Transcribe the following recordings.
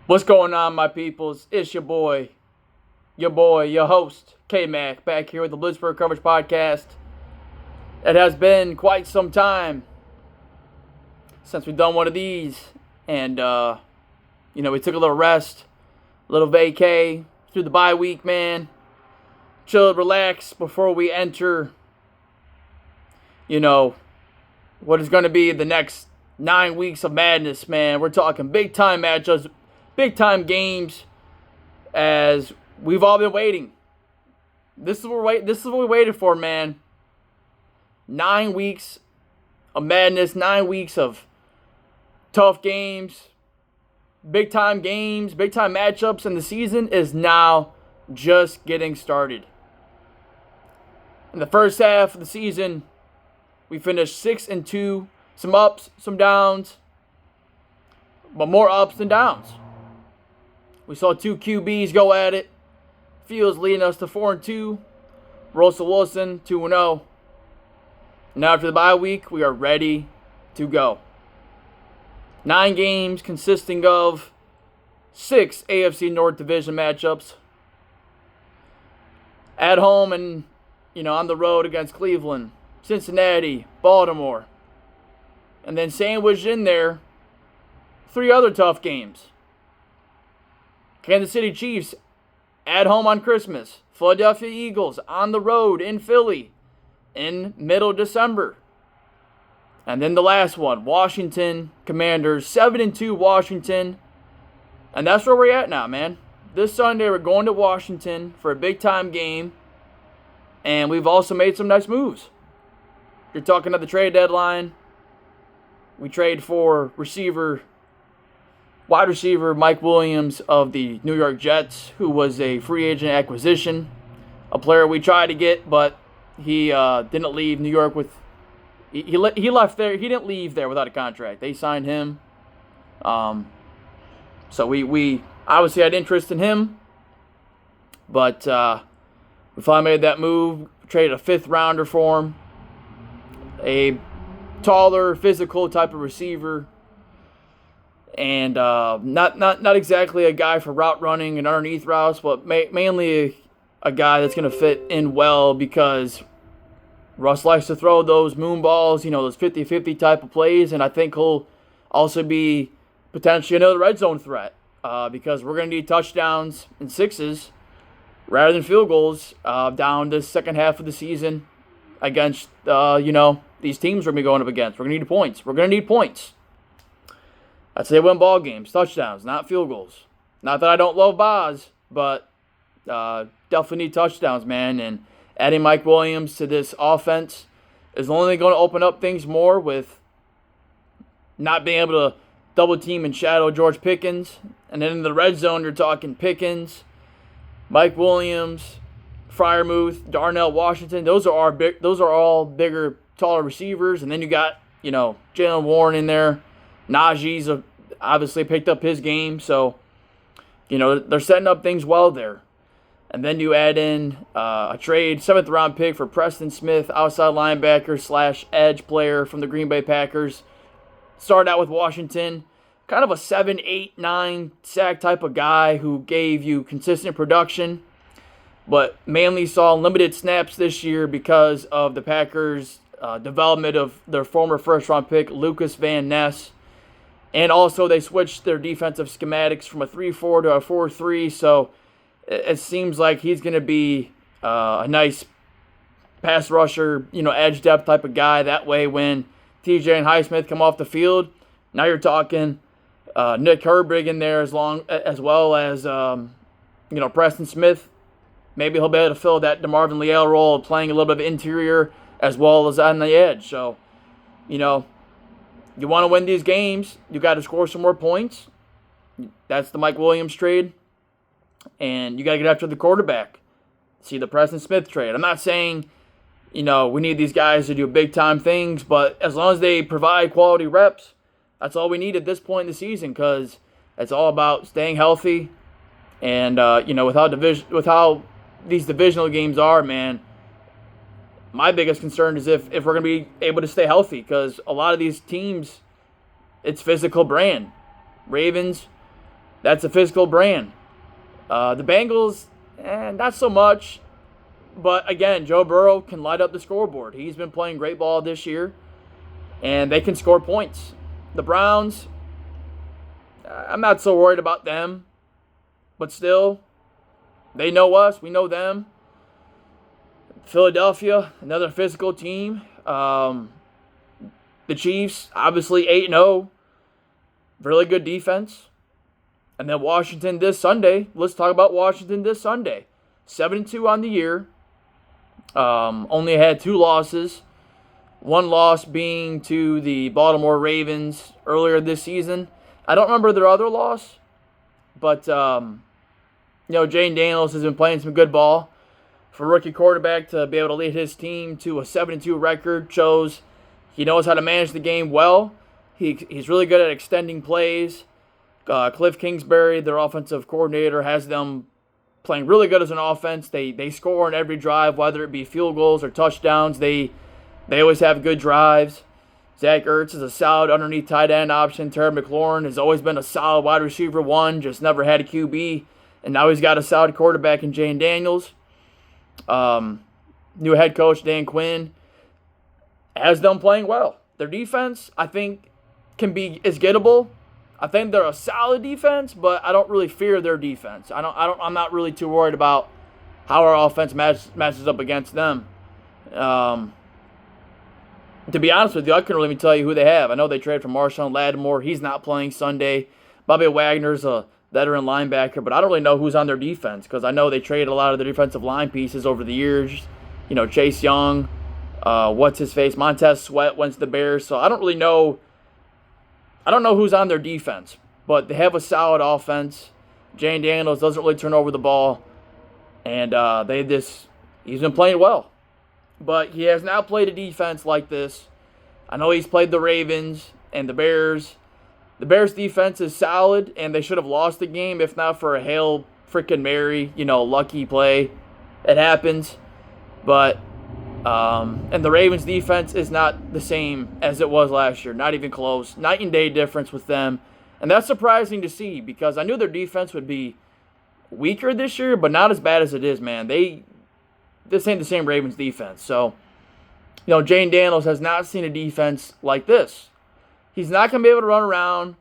What's going on, my peoples? It's your boy, your host, K-Mac, back here with the Blitzburg Coverage Podcast. It has been quite some time since we've done one of these, and, we took a little rest, a little vacay through the bye week, man. Chilled, relaxed before we enter, what is going to be the next 9 weeks of madness, man. We're talking big-time matchups, big-time games, as we've all been waiting. This is what we waited for, man. 9 weeks of madness, 9 weeks of tough games, big-time matchups, and the season is now just getting started. In the first half of the season, we finished 6-2, some ups, some downs, but more ups than downs. We saw two QBs go at it. Fields leading us to 4-2. Russell Wilson 2-0. Now after the bye week, we are ready to go. 9 games consisting of 6 AFC North Division matchups. At home and, on the road against Cleveland, Cincinnati, Baltimore. And then sandwiched in there, 3 other tough games. Kansas City Chiefs at home on Christmas. Philadelphia Eagles on the road in Philly in middle December. And then the last one, Washington Commanders, 7-2 Washington. And that's where we're at now, man. This Sunday we're going to Washington for a big-time game. And we've also made some nice moves. You're talking at the trade deadline. We trade for wide receiver Mike Williams of the New York Jets, who was a free agent acquisition. A player we tried to get, but he didn't leave New York with... He left there. He didn't leave there without a contract. They signed him. So we obviously had interest in him. But we finally made that move. Traded a 5th rounder for him. A taller, physical type of receiver. And not exactly a guy for route running and underneath routes, but mainly a guy that's going to fit in well because Russ likes to throw those moon balls, those 50-50 type of plays, and I think he'll also be potentially another red zone threat because we're going to need touchdowns and 6s rather than field goals down the second half of the season against, these teams we're going to be going up against. We're going to need points. We're going to need points. I'd say win ball games, touchdowns, not field goals. Not that I don't love Boz, but definitely need touchdowns, man. And adding Mike Williams to this offense is only going to open up things more with not being able to double team and shadow George Pickens. And then in the red zone, you're talking Pickens, Mike Williams, Freiermuth, Darnell Washington. Those are all bigger, taller receivers. And then you got, Jaylen Warren in there. Najee's obviously picked up his game, so, they're setting up things well there. And then you add in a trade, 7th round pick for Preston Smith, outside linebacker / edge player from the Green Bay Packers. Started out with Washington, kind of a 7, 8, 9 sack type of guy who gave you consistent production, but mainly saw limited snaps this year because of the Packers' development of their former first-round pick, Lucas Van Ness. And also they switched their defensive schematics from a 3-4 to a 4-3, so it seems like he's going to be a nice pass rusher, edge depth type of guy. That way when TJ and Highsmith come off the field, now you're talking Nick Herbig in there as well as Preston Smith. Maybe he'll be able to fill that DeMarvin Leal role of playing a little bit of interior as well as on the edge. So, you want to win these games, you got to score some more points. That's the Mike Williams trade. And you got to get after the quarterback. See the Preston Smith trade. I'm not saying, we need these guys to do big-time things, but as long as they provide quality reps, that's all we need at this point in the season because it's all about staying healthy. And, with how these divisional games are, man, my biggest concern is if we're going to be able to stay healthy, because a lot of these teams, it's physical brand. Ravens, That's a physical brand. The Bengals, not so much. But again, Joe Burrow can light up the scoreboard. He's been playing great ball this year, and they can score points. The Browns, I'm not so worried about them, but still, they know us. We know them. Philadelphia, another physical team. The Chiefs, obviously 8-0. Really good defense. And then Washington this Sunday. Let's talk about Washington this Sunday. 7-2 on the year. Only had 2 losses. One loss being to the Baltimore Ravens earlier this season. I don't remember their other loss. But, Jane Daniels has been playing some good ball. For a rookie quarterback to be able to lead his team to a 7-2 record shows he knows how to manage the game well. He's really good at extending plays. Cliff Kingsbury, their offensive coordinator, has them playing really good as an offense. They score on every drive, whether it be field goals or touchdowns. They always have good drives. Zach Ertz is a solid underneath tight end option. Terry McLaurin has always been a solid wide receiver one, just never had a QB. And now he's got a solid quarterback in Jane Daniels. New head coach Dan Quinn has them playing well. Their defense, I think, is gettable. I think they're a solid defense, but I don't really fear their defense. I'm not really too worried about how our offense matches up against them. To be honest with you, I couldn't really even tell you who they have. I know they traded for Marshawn Lattimore. He's not playing Sunday. Bobby Wagner's a veteran linebacker, but I don't really know who's on their defense because I know they traded a lot of their defensive line pieces over the years. Chase Young, Montez Sweat went to the Bears. So I don't really know. I don't know who's on their defense, but they have a solid offense. Jane Daniels doesn't really turn over the ball, and he's been playing well. But he has not played a defense like this. I know he's played the Ravens and the Bears. The Bears' defense is solid, and they should have lost the game if not for a Hail freaking Mary, lucky play. It happens. But, and the Ravens' defense is not the same as it was last year. Not even close. Night and day difference with them. And that's surprising to see because I knew their defense would be weaker this year, but not as bad as it is, man. This ain't the same Ravens defense. So, Jane Daniels has not seen a defense like this. He's not going to be able to run around,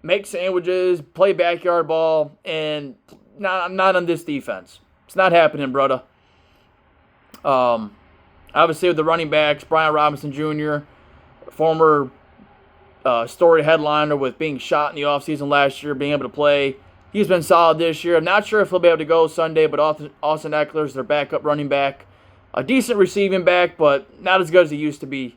make sandwiches, play backyard ball, and not on this defense. It's not happening, brother. Obviously, with the running backs, Brian Robinson Jr., former story headliner with being shot in the offseason last year, being able to play. He's been solid this year. I'm not sure if he'll be able to go Sunday, but Austin Eckler's their backup running back. A decent receiving back, but not as good as he used to be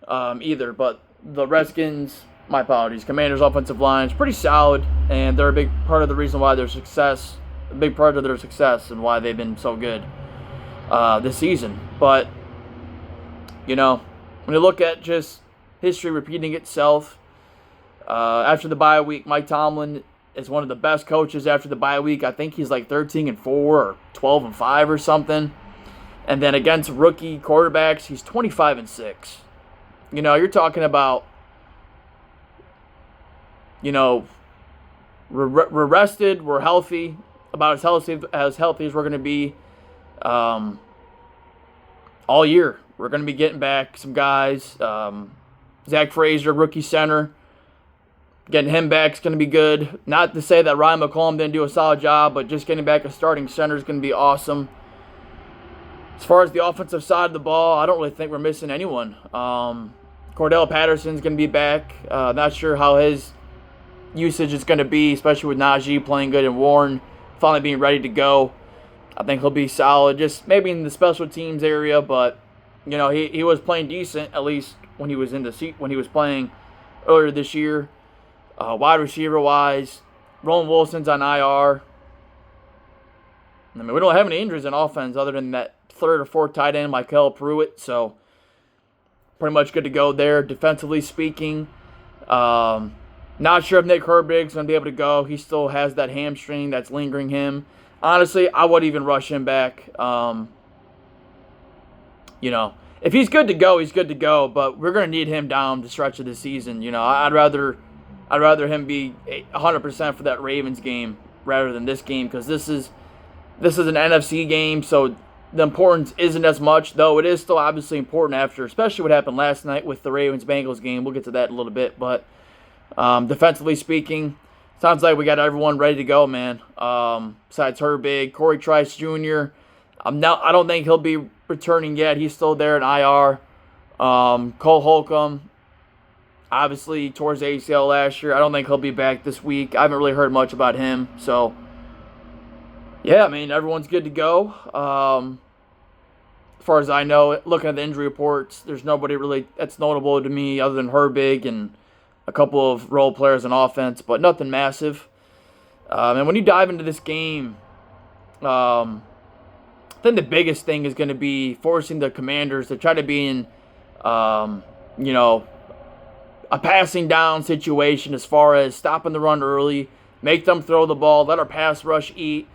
either. But the Redskins, my apologies, Commanders' offensive line is pretty solid, and they're a big part of the reason why their success, and why they've been so good this season. But, when you look at just history repeating itself, after the bye week, Mike Tomlin is one of the best coaches after the bye week. I think he's like 13-4 or 12-5 or something. And then against rookie quarterbacks, he's 25-6. You're talking about, we're rested, we're healthy, about as healthy as we're going to be all year. We're going to be getting back some guys. Zach Frazier, rookie center. Getting him back is going to be good. Not to say that Ryan McCollum didn't do a solid job, but just getting back a starting center is going to be awesome. As far as the offensive side of the ball, I don't really think we're missing anyone. Cordell Patterson's going to be back. Not sure how his usage is going to be, especially with Najee playing good and Warren finally being ready to go. I think he'll be solid, just maybe in the special teams area, but he was playing decent at least when he was playing earlier this year. Wide receiver wise, Roland Wilson's on IR. We don't have any injuries in offense other than that third or fourth tight end, Michael Pruitt. So pretty much good to go there. Defensively speaking, not sure if Nick Herbig's going to be able to go. He still has that hamstring that's lingering him. Honestly, I wouldn't even rush him back. If he's good to go, he's good to go. But we're going to need him down the stretch of the season. I'd rather I'd rather him be 100% for that Ravens game rather than this game, because this is an NFC game, so the importance isn't as much, though it is still obviously important after, especially what happened last night with the Ravens-Bengals game. We'll get to that in a little bit, but defensively speaking, sounds like we got everyone ready to go, man. Besides Herbig, Corey Trice Jr., I don't think he'll be returning yet. He's still there in IR. Cole Holcomb, obviously towards ACL last year. I don't think he'll be back this week. I haven't really heard much about him, so yeah, I mean, everyone's good to go. As far as I know, looking at the injury reports, there's nobody really that's notable to me other than Herbig and a couple of role players on offense, but nothing massive. And when you dive into this game, I think the biggest thing is going to be forcing the Commanders to try to be in, a passing down situation as far as stopping the run early, make them throw the ball, let our pass rush eat.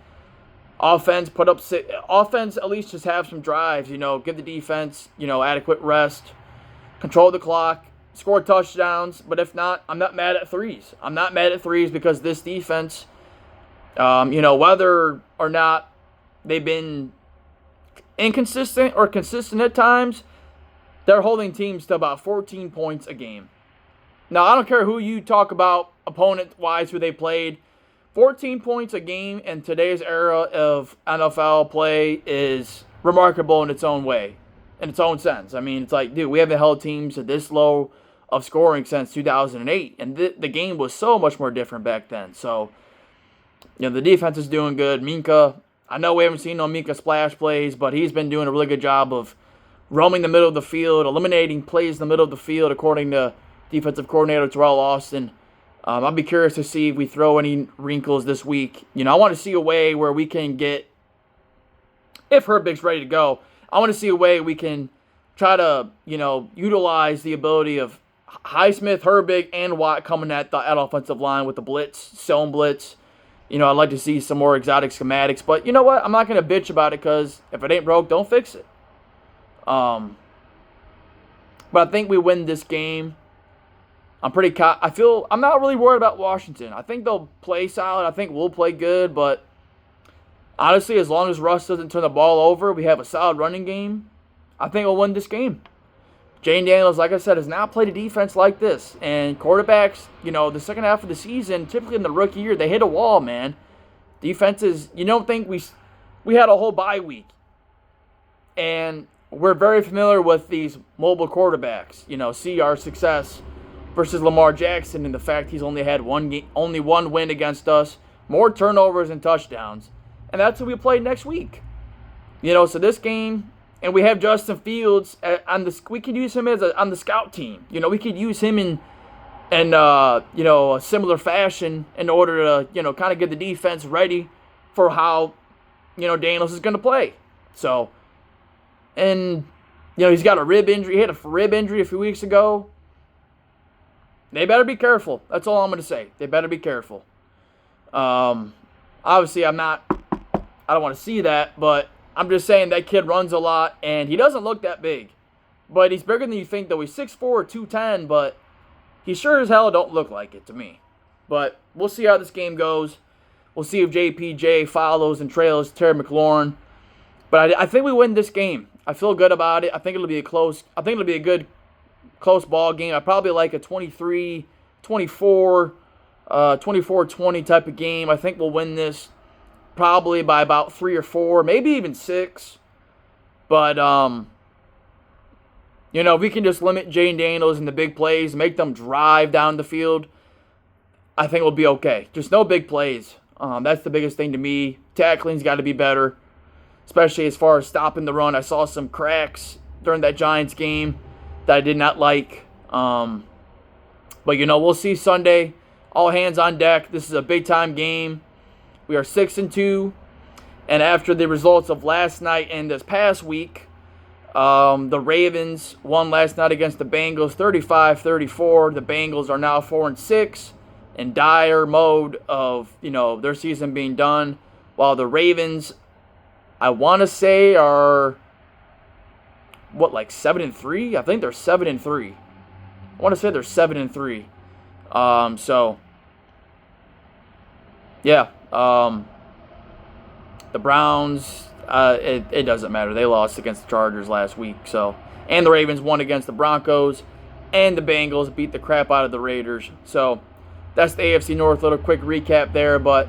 Offense at least just have some drives, give the defense, adequate rest, control the clock, score touchdowns. But if not, I'm not mad at threes. I'm not mad at threes because this defense, whether or not they've been inconsistent or consistent at times, they're holding teams to about 14 points a game. Now, I don't care who you talk about opponent-wise, who they played. 14 points a game in today's era of NFL play is remarkable in its own way, in its own sense. I mean, it's like, dude, we haven't held teams to this low of scoring since 2008, and the game was so much more different back then. So, the defense is doing good. Minkah, I know we haven't seen no Minkah splash plays, but he's been doing a really good job of roaming the middle of the field, eliminating plays in the middle of the field, according to defensive coordinator Terrell Austin. I'll be curious to see if we throw any wrinkles this week. I want to see a way where we can get, if Herbig's ready to go, I want to see a way we can try to, utilize the ability of Highsmith, Herbig, and Watt coming at the offensive line with the blitz, zone blitz. I'd like to see some more exotic schematics. But you know what? I'm not going to bitch about it because if it ain't broke, don't fix it. But I think we win this game. I'm not really worried about Washington. I think they'll play solid. I think we'll play good. But honestly, as long as Russ doesn't turn the ball over, we have a solid running game, I think we'll win this game. Jane Daniels, like I said, has not played a defense like this. And quarterbacks, the second half of the season, typically in the rookie year, they hit a wall, man. Defenses, you don't think we had a whole bye week. And we're very familiar with these mobile quarterbacks. See our success versus Lamar Jackson and the fact he's only had only one win against us, more turnovers and touchdowns. And that's who we play next week. So this game, and we have Justin Fields we could use him on the scout team. We could use him in a similar fashion in order to, kind of get the defense ready for how, Daniels is going to play. So, and, he's got a rib injury. He had a rib injury a few weeks ago. They better be careful. That's all I'm going to say. They better be careful. Obviously, I don't want to see that, but I'm just saying that kid runs a lot, and he doesn't look that big. But he's bigger than you think, though. He's 6'4", 210, but he sure as hell don't look like it to me. But we'll see how this game goes. We'll see if JPJ follows and trails Terry McLaurin. But I think we win this game. I feel good about it. I think it'll be a good close ball game. I probably like a 23-24, 24-20 type of game. I think we'll win this probably by about 3 or 4, maybe even 6. But, if we can just limit Jane Daniels in the big plays, make them drive down the field, I think we'll be okay. Just no big plays. That's the biggest thing to me. Tackling's got to be better, especially as far as stopping the run. I saw some cracks during that Giants game that I did not like. But, we'll see Sunday. All hands on deck. This is a big-time game. We are 6-2. And after the results of last night and this past week, the Ravens won last night against the Bengals 35-34. The Bengals are now 4-6 in dire mode of, their season being done. While the Ravens, I want to say, are 7-3? I think they're 7-3. I want to say they're 7-3. So, yeah. The Browns, it doesn't matter. They lost against the Chargers last week. So, and the Ravens won against the Broncos. And the Bengals beat the crap out of the Raiders. So, that's the AFC North. Little quick recap there. But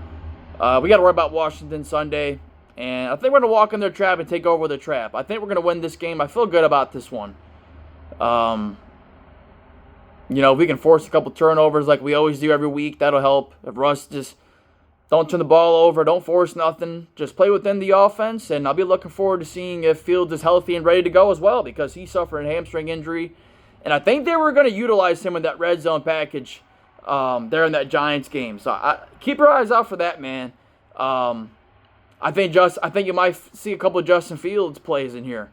we got to worry about Washington Sunday. And I think we're going to walk in their trap and take over the trap. I think we're going to win this game. I feel good about this one. If we can force a couple turnovers like we always do every week, that'll help. If Russ just don't turn the ball over, don't force nothing, just play within the offense. And I'll be looking forward to seeing if Fields is healthy and ready to go as well, because he suffered a hamstring injury. And I think they were going to utilize him in that red zone package there in that Giants game. So keep your eyes out for that, man. I think you might see a couple of Justin Fields plays in here.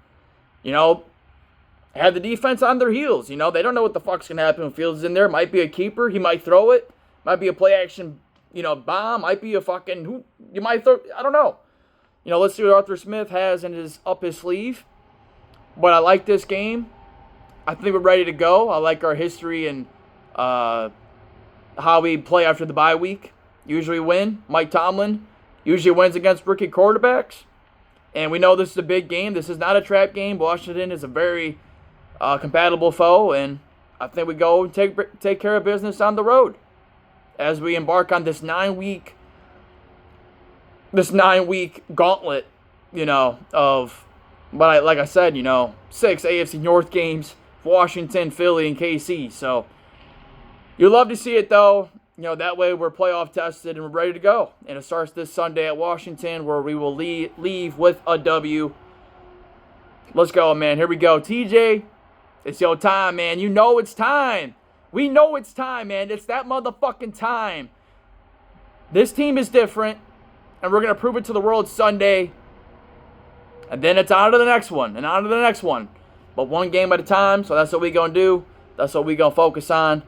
Have the defense on their heels. They don't know what the fuck's going to happen when Fields is in there. Might be a keeper. He might throw it. Might be a play action, bomb. Might be a fucking, you might throw, I don't know. Let's see what Arthur Smith has up his sleeve. But I like this game. I think we're ready to go. I like our history and how we play after the bye week. Usually win. Mike Tomlin usually wins against rookie quarterbacks. And we know this is a big game. This is not a trap game. Washington is a very compatible foe. And I think we go and take care of business on the road as we embark on this 9-week gauntlet, of, but like I said, 6 AFC North games, Washington, Philly, and KC. So you love to see it, though. That way we're playoff tested and we're ready to go. And it starts this Sunday at Washington, where we will leave with a W. Let's go, man. Here we go. TJ, it's your time, man. It's time. We know it's time, man. It's that motherfucking time. This team is different, and we're going to prove it to the world Sunday. And then it's on to the next one, and on to the next one. But one game at a time, so that's what we're going to do. That's what we're going to focus on.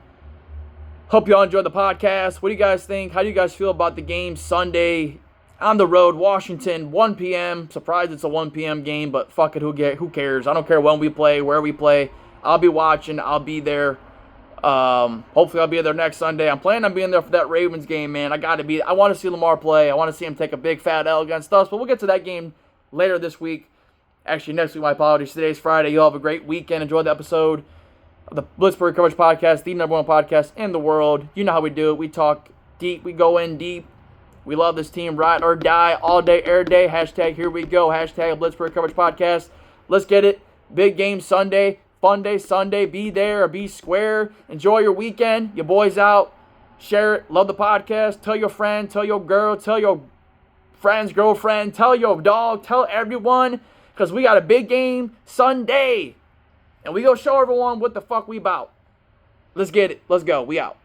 Hope y'all enjoyed the podcast. What do you guys think? How do you guys feel about the game Sunday on the road, Washington, 1 p.m.? Surprised it's a 1 p.m. game, but fuck it, who cares? I don't care when we play, where we play. I'll be watching. I'll be there. Hopefully I'll be there next Sunday. I'm planning on being there for that Ravens game, man. I want to see Lamar play. I want to see him take a big fat L against us, but we'll get to that game later this week. Actually, next week, my apologies. Today's Friday. You'll have a great weekend. Enjoy the episode of the Blitzburg Coverage Podcast, the #1 podcast in the world. You know how we do it. We talk deep. We go in deep. We love this team. Ride or die. All day, every day. Hashtag here we go. Hashtag Blitzburg Coverage Podcast. Let's get it. Big game Sunday. Fun day Sunday. Be there or be square. Enjoy your weekend. Your boys out. Share it. Love the podcast. Tell your friend. Tell your girl. Tell your friend's girlfriend. Tell your dog. Tell everyone. Because we got a big game Sunday. And we go show everyone what the fuck we about. Let's get it. Let's go. We out.